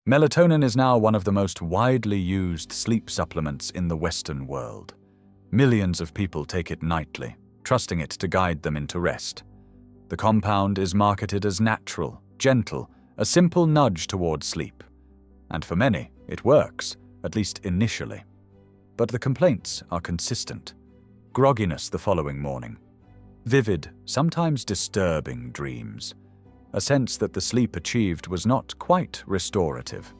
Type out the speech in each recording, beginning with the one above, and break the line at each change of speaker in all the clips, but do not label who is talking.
Melatonin is now one of the most widely used sleep supplements in the Western world. Millions of people take it nightly, trusting it to guide them into rest. The compound is marketed as natural, gentle, a simple nudge toward sleep. And for many, it works, at least initially. But the complaints are consistent. Grogginess the following morning. Vivid, sometimes disturbing dreams. A sense that the sleep achieved was not quite restorative.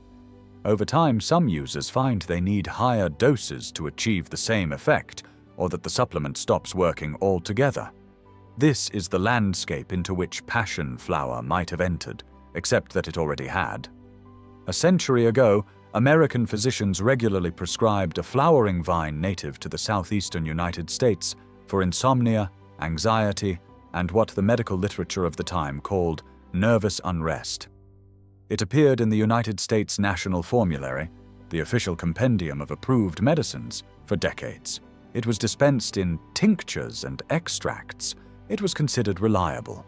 Over time, some users find they need higher doses to achieve the same effect, or that the supplement stops working altogether. This is the landscape into which Passionflower might have entered, except that it already had. A century ago, American physicians regularly prescribed a flowering vine native to the southeastern United States for insomnia, anxiety, and what the medical literature of the time called nervous unrest. It appeared in the United States National Formulary, the official compendium of approved medicines, for decades. It was dispensed in tinctures and extracts. It was considered reliable.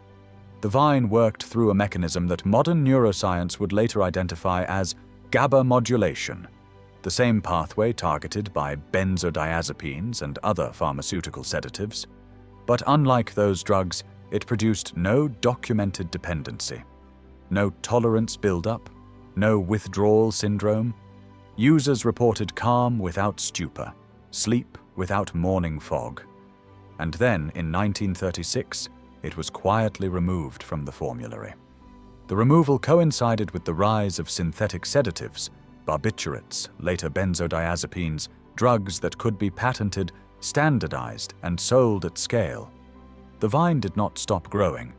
The vine worked through a mechanism that modern neuroscience would later identify as GABA modulation, the same pathway targeted by benzodiazepines and other pharmaceutical sedatives. But unlike those drugs, it produced no documented dependency, no tolerance buildup, no withdrawal syndrome. Users reported calm without stupor, sleep without morning fog. And then, in 1936, it was quietly removed from the formulary. The removal coincided with the rise of synthetic sedatives, barbiturates, later benzodiazepines, drugs that could be patented, standardized, and sold at scale. The vine did not stop growing.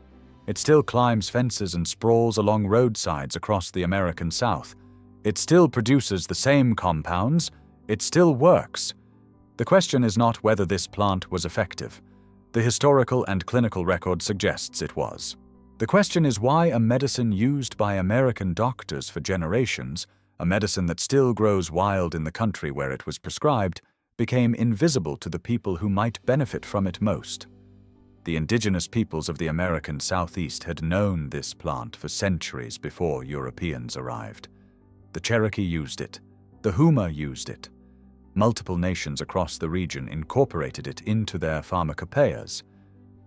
It still climbs fences and sprawls along roadsides across the American South. It still produces the same compounds. It still works. The question is not whether this plant was effective. The historical and clinical record suggests it was. The question is why a medicine used by American doctors for generations, a medicine that still grows wild in the country where it was prescribed, became invisible to the people who might benefit from it most. The indigenous peoples of the American Southeast had known this plant for centuries before Europeans arrived. The Cherokee used it. The Huma used it. Multiple nations across the region incorporated it into their pharmacopoeias,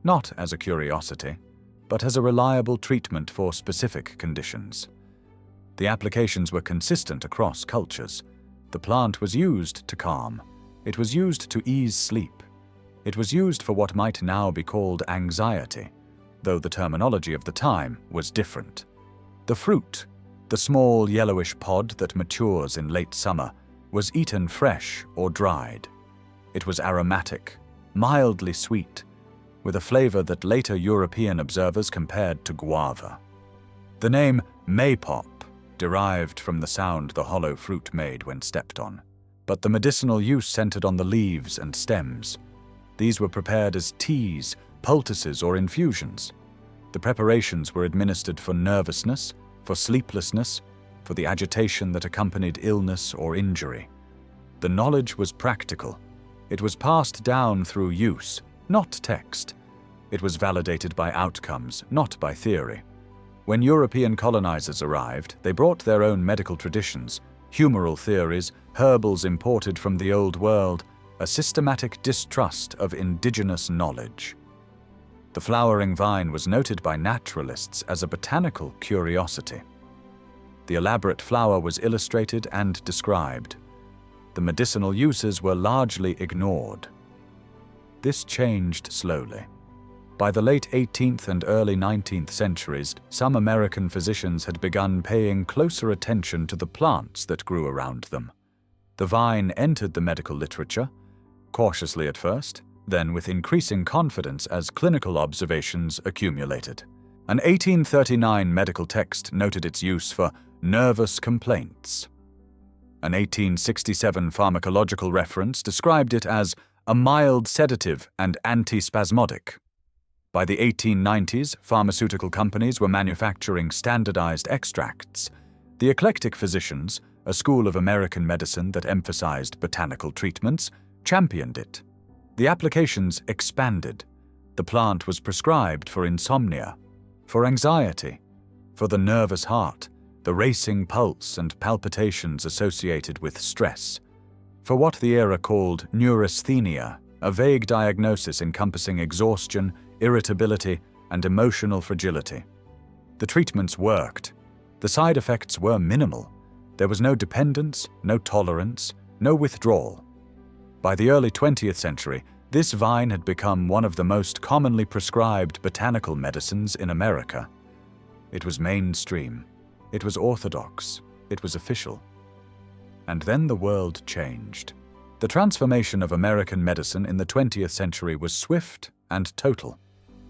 not as a curiosity, but as a reliable treatment for specific conditions. The applications were consistent across cultures. The plant was used to calm. It was used to ease sleep. It was used for what might now be called anxiety, though the terminology of the time was different. The fruit, the small yellowish pod that matures in late summer, was eaten fresh or dried. It was aromatic, mildly sweet, with a flavor that later European observers compared to guava. The name maypop derived from the sound the hollow fruit made when stepped on, but the medicinal use centered on the leaves and stems. These were prepared as teas, poultices, or infusions. The preparations were administered for nervousness, for sleeplessness, for the agitation that accompanied illness or injury. The knowledge was practical. It was passed down through use, not text. It was validated by outcomes, not by theory. When European colonizers arrived, they brought their own medical traditions, humoral theories, herbals imported from the Old World, a systematic distrust of indigenous knowledge. The flowering vine was noted by naturalists as a botanical curiosity. The elaborate flower was illustrated and described. The medicinal uses were largely ignored. This changed slowly. By the late 18th and early 19th centuries, some American physicians had begun paying closer attention to the plants that grew around them. The vine entered the medical literature, cautiously at first, then with increasing confidence as clinical observations accumulated. An 1839 medical text noted its use for nervous complaints. An 1867 pharmacological reference described it as a mild sedative and antispasmodic. By the 1890s, pharmaceutical companies were manufacturing standardized extracts. The eclectic physicians, a school of American medicine that emphasized botanical treatments, championed it. The applications expanded. The plant was prescribed for insomnia, for anxiety, for the nervous heart, the racing pulse and palpitations associated with stress, for what the era called neurasthenia, a vague diagnosis encompassing exhaustion, irritability, and emotional fragility. The treatments worked. The side effects were minimal. There was no dependence, no tolerance, no withdrawal. By the early 20th century, this vine had become one of the most commonly prescribed botanical medicines in America. It was mainstream. It was orthodox. It was official. And then the world changed. The transformation of American medicine in the 20th century was swift and total.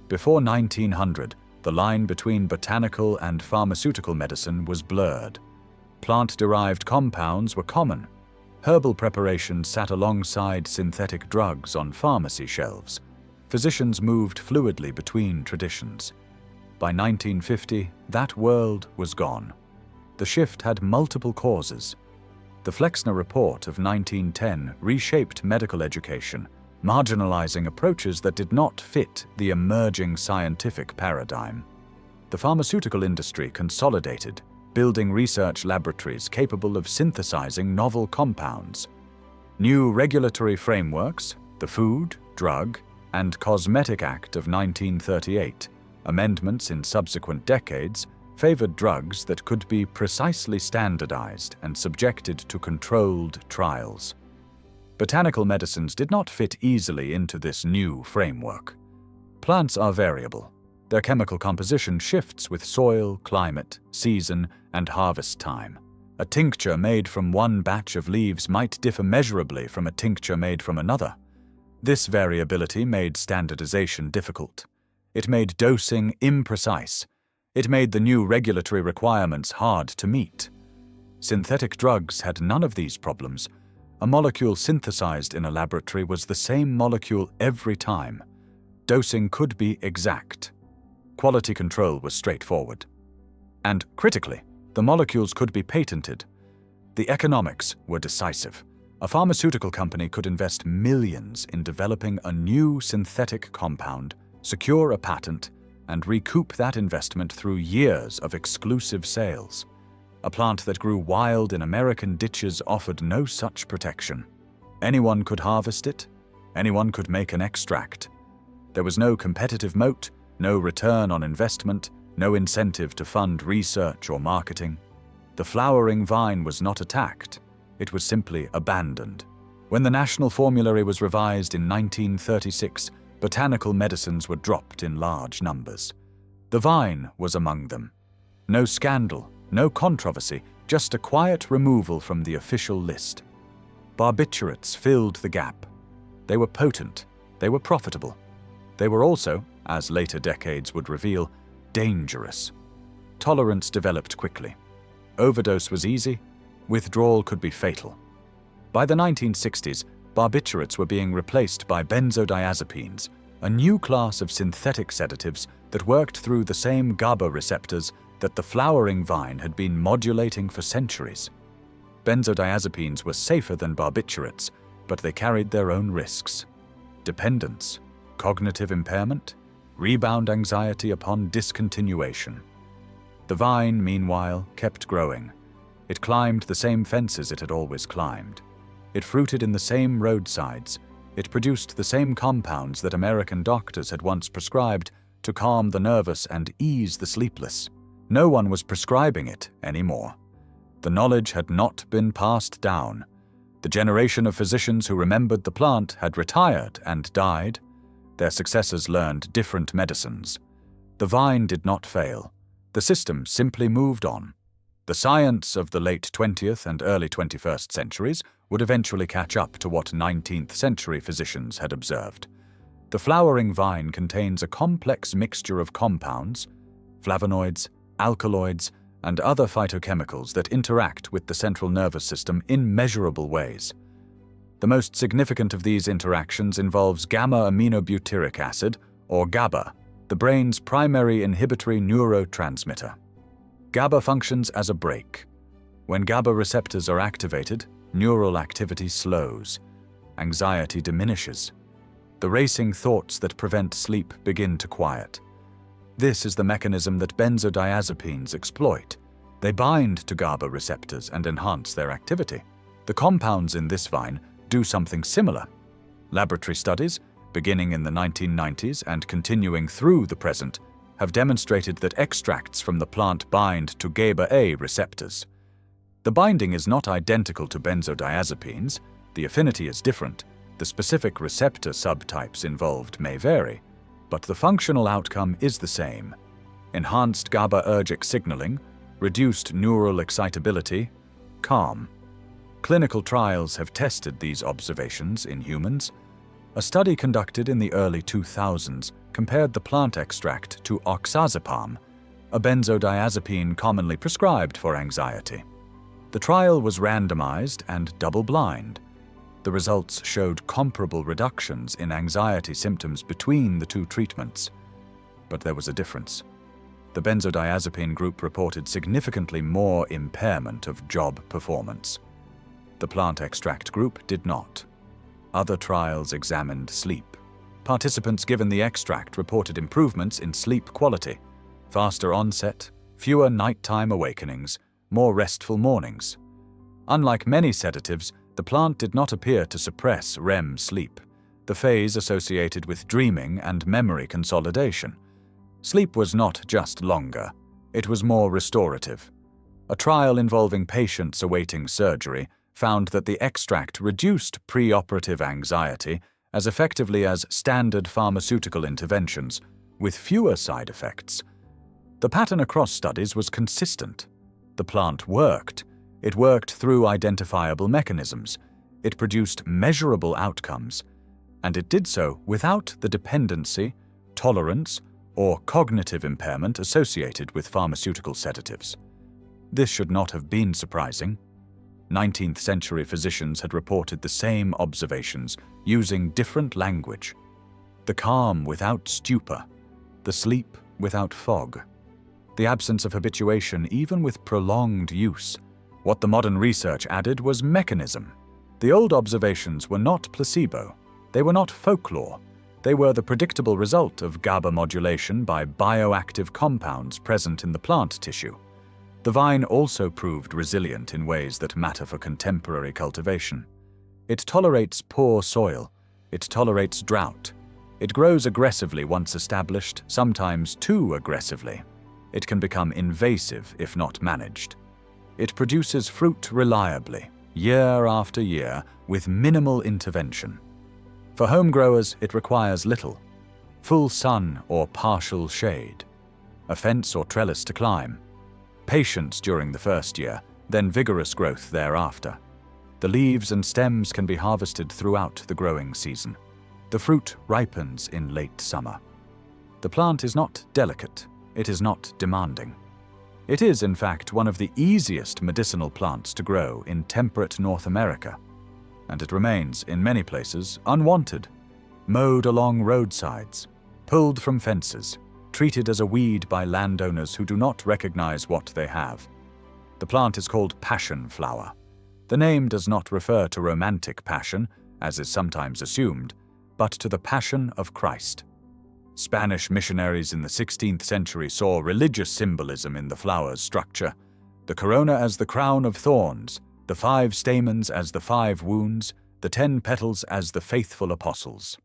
Before 1900, the line between botanical and pharmaceutical medicine was blurred. Plant-derived compounds were common. Herbal preparations sat alongside synthetic drugs on pharmacy shelves. Physicians moved fluidly between traditions. By 1950, that world was gone. The shift had multiple causes. The Flexner Report of 1910 reshaped medical education, marginalizing approaches that did not fit the emerging scientific paradigm. The pharmaceutical industry consolidated, building research laboratories capable of synthesizing novel compounds. New regulatory frameworks, the Food, Drug, and Cosmetic Act of 1938, amendments in subsequent decades, favored drugs that could be precisely standardized and subjected to controlled trials. Botanical medicines did not fit easily into this new framework. Plants are variable. Their chemical composition shifts with soil, climate, season, and harvest time. A tincture made from one batch of leaves might differ measurably from a tincture made from another. This variability made standardization difficult. It made dosing imprecise. It made the new regulatory requirements hard to meet. Synthetic drugs had none of these problems. A molecule synthesized in a laboratory was the same molecule every time. Dosing could be exact. Quality control was straightforward. And, critically, the molecules could be patented. The economics were decisive. A pharmaceutical company could invest millions in developing a new synthetic compound, secure a patent, and recoup that investment through years of exclusive sales. A plant that grew wild in American ditches offered no such protection. Anyone could harvest it. Anyone could make an extract. There was no competitive moat, no return on investment, no incentive to fund research or marketing. The flowering vine was not attacked. It was simply abandoned. When the National Formulary was revised in 1936, botanical medicines were dropped in large numbers. The vine was among them. No scandal, no controversy, just a quiet removal from the official list. Barbiturates filled the gap. They were potent. They were profitable. They were also, as later decades would reveal, dangerous. Tolerance developed quickly. Overdose was easy. Withdrawal could be fatal. By the 1960s, barbiturates were being replaced by benzodiazepines, a new class of synthetic sedatives that worked through the same GABA receptors that the flowering vine had been modulating for centuries. Benzodiazepines were safer than barbiturates, but they carried their own risks. Dependence, cognitive impairment, rebound anxiety upon discontinuation. The vine, meanwhile, kept growing. It climbed the same fences it had always climbed. It fruited in the same roadsides. It produced the same compounds that American doctors had once prescribed to calm the nervous and ease the sleepless. No one was prescribing it anymore. The knowledge had not been passed down. The generation of physicians who remembered the plant had retired and died. Their successors learned different medicines. The vine did not fail. The system simply moved on. The science of the late 20th and early 21st centuries would eventually catch up to what 19th century physicians had observed. The flowering vine contains a complex mixture of compounds, flavonoids, alkaloids, and other phytochemicals that interact with the central nervous system in measurable ways. The most significant of these interactions involves gamma-aminobutyric acid, or GABA, the brain's primary inhibitory neurotransmitter. GABA functions as a brake. When GABA receptors are activated, neural activity slows. Anxiety diminishes. The racing thoughts that prevent sleep begin to quiet. This is the mechanism that benzodiazepines exploit. They bind to GABA receptors and enhance their activity. The compounds in this vine do something similar. Laboratory studies, beginning in the 1990s and continuing through the present, have demonstrated that extracts from the plant bind to GABA-A receptors. The binding is not identical to benzodiazepines, the affinity is different, the specific receptor subtypes involved may vary, but the functional outcome is the same. Enhanced GABAergic signaling, reduced neural excitability, calm. Clinical trials have tested these observations in humans. A study conducted in the early 2000s compared the plant extract to oxazepam, a benzodiazepine commonly prescribed for anxiety. The trial was randomized and double-blind. The results showed comparable reductions in anxiety symptoms between the two treatments. But there was a difference. The benzodiazepine group reported significantly more impairment of job performance. The plant extract group did not. Other trials examined sleep. Participants given the extract reported improvements in sleep quality, faster onset, fewer nighttime awakenings, more restful mornings. Unlike many sedatives, the plant did not appear to suppress REM sleep, the phase associated with dreaming and memory consolidation. Sleep was not just longer, it was more restorative. A trial involving patients awaiting surgery found that the extract reduced preoperative anxiety as effectively as standard pharmaceutical interventions, with fewer side effects. The pattern across studies was consistent. The plant worked. It worked through identifiable mechanisms. It produced measurable outcomes. And it did so without the dependency, tolerance, or cognitive impairment associated with pharmaceutical sedatives. This should not have been surprising. 19th century physicians had reported the same observations using different language. The calm without stupor, the sleep without fog, the absence of habituation even with prolonged use. What the modern research added was mechanism. The old observations were not placebo. They were not folklore. They were the predictable result of GABA modulation by bioactive compounds present in the plant tissue. The vine also proved resilient in ways that matter for contemporary cultivation. It tolerates poor soil. It tolerates drought. It grows aggressively once established, sometimes too aggressively. It can become invasive if not managed. It produces fruit reliably, year after year, with minimal intervention. For home growers, it requires little: full sun or partial shade, a fence or trellis to climb, patience during the first year, then vigorous growth thereafter. The leaves and stems can be harvested throughout the growing season. The fruit ripens in late summer. The plant is not delicate. It is not demanding. It is, in fact, one of the easiest medicinal plants to grow in temperate North America, and it remains, in many places, unwanted, mowed along roadsides, pulled from fences, treated as a weed by landowners who do not recognize what they have. The plant is called Passionflower. The name does not refer to romantic passion, as is sometimes assumed, but to the Passion of Christ. Spanish missionaries in the 16th century saw religious symbolism in the flower's structure: the corona as the crown of thorns, the 5 stamens as the 5 wounds, the 10 petals as the faithful apostles.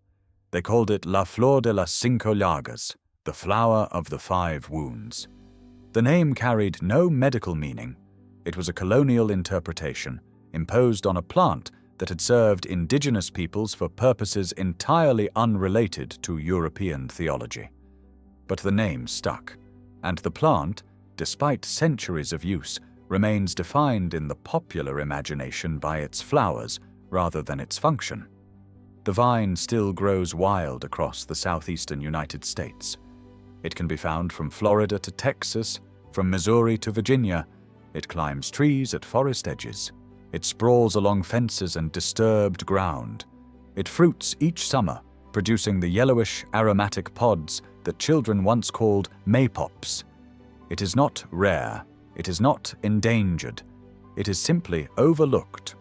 They called it La Flor de las Cinco Llagas, the flower of the 5 wounds. The name carried no medical meaning. It was a colonial interpretation, imposed on a plant that had served indigenous peoples for purposes entirely unrelated to European theology. But the name stuck, and the plant, despite centuries of use, remains defined in the popular imagination by its flowers rather than its function. The vine still grows wild across the southeastern United States. It can be found from Florida to Texas, from Missouri to Virginia. It climbs trees at forest edges. It sprawls along fences and disturbed ground. It fruits each summer, producing the yellowish, aromatic pods that children once called maypops. It is not rare. It is not endangered. It is simply overlooked.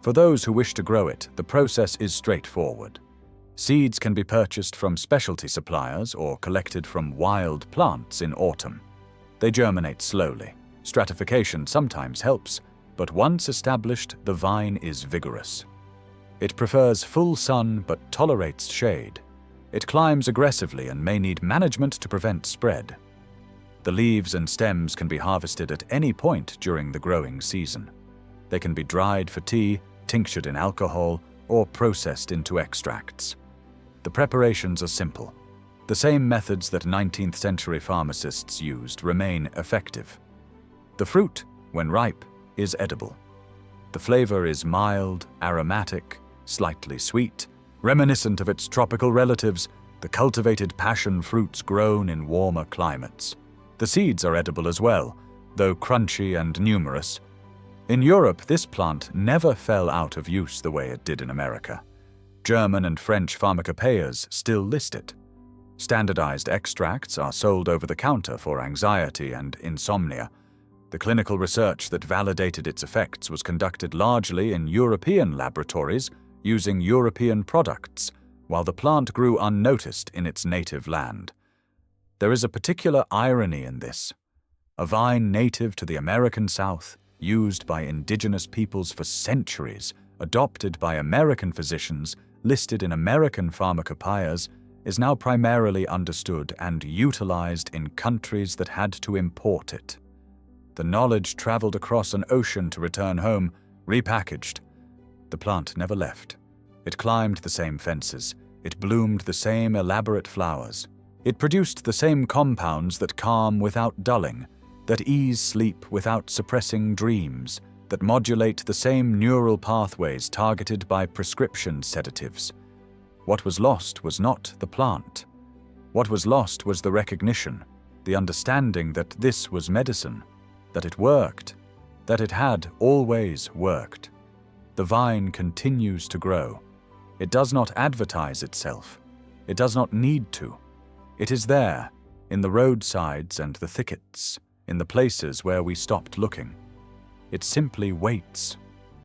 For those who wish to grow it, the process is straightforward. Seeds can be purchased from specialty suppliers or collected from wild plants in autumn. They germinate slowly, Stratification sometimes helps, but once established, the vine is vigorous. It prefers full sun but tolerates shade. It climbs aggressively and may need management to prevent spread. The leaves and stems can be harvested at any point during the growing season. They can be dried for tea, tinctured in alcohol, or processed into extracts. The preparations are simple. The same methods that 19th century pharmacists used remain effective. The fruit, when ripe, is edible. The flavor is mild, aromatic, slightly sweet, reminiscent of its tropical relatives, the cultivated passion fruits grown in warmer climates. The seeds are edible as well, though crunchy and numerous. In Europe, this plant never fell out of use the way it did in America. German and French pharmacopoeias still list it. Standardized extracts are sold over the counter for anxiety and insomnia. The clinical research that validated its effects was conducted largely in European laboratories using European products, while the plant grew unnoticed in its native land. There is a particular irony in this. A vine native to the American South, used by indigenous peoples for centuries, adopted by American physicians, listed in American pharmacopoeias, is now primarily understood and utilized in countries that had to import it. The knowledge traveled across an ocean to return home, repackaged. The plant never left. It climbed the same fences. It bloomed the same elaborate flowers. It produced the same compounds that calm without dulling, that ease sleep without suppressing dreams, that modulate the same neural pathways targeted by prescription sedatives. What was lost was not the plant. What was lost was the recognition, the understanding that this was medicine, that it worked, that it had always worked. The vine continues to grow. It does not advertise itself. It does not need to. It is there, in the roadsides and the thickets, in the places where we stopped looking. It simply waits.